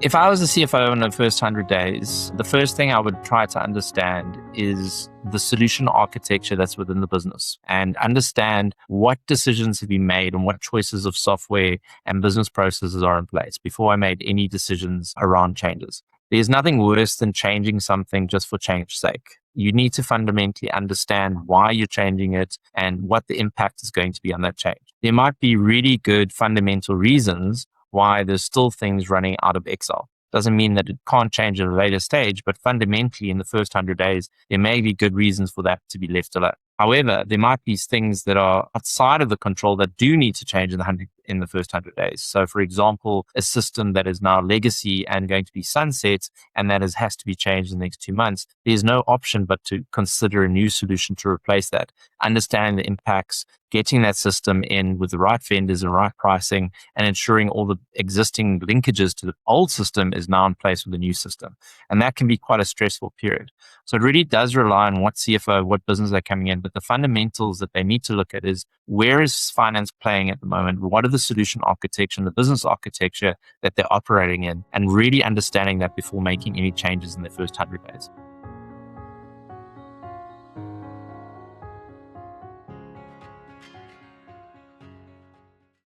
If I was a CFO in the first 100 days, the first thing I would try to understand is the solution architecture that's within the business and understand what decisions have been made and what choices of software and business processes are in place before I made any decisions around changes. There's nothing worse than changing something just for change's sake. You need to fundamentally understand why you're changing it and what the impact is going to be on that change. There might be really good fundamental reasons why there's still things running out of Excel. Doesn't mean that it can't change at a later stage, but fundamentally in the first 100 days, there may be good reasons for that to be left alone. However, there might be things that are outside of the control that do need to change in the first 100 days. So for example, a system that is now legacy and going to be sunset and that has to be changed in the next 2 months, there's no option but to consider a new solution to replace that. Understanding the impacts, getting that system in with the right vendors and right pricing, and ensuring all the existing linkages to the old system is now in place with the new system. And that can be quite a stressful period. So it really does rely on what CFO, what business they're coming in, but the fundamentals that they need to look at is where is finance playing at the moment? What are the solution architecture and the business architecture that they're operating in, and really understanding that before making any changes in the first 100 days.